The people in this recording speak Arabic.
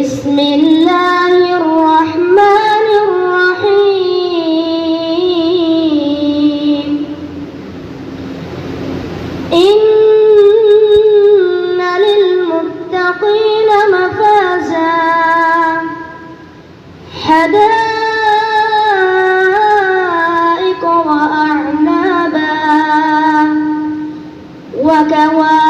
بسم الله الرحمن الرحيم إن للمتقين مفازا حدائق وأعنابا وكواعب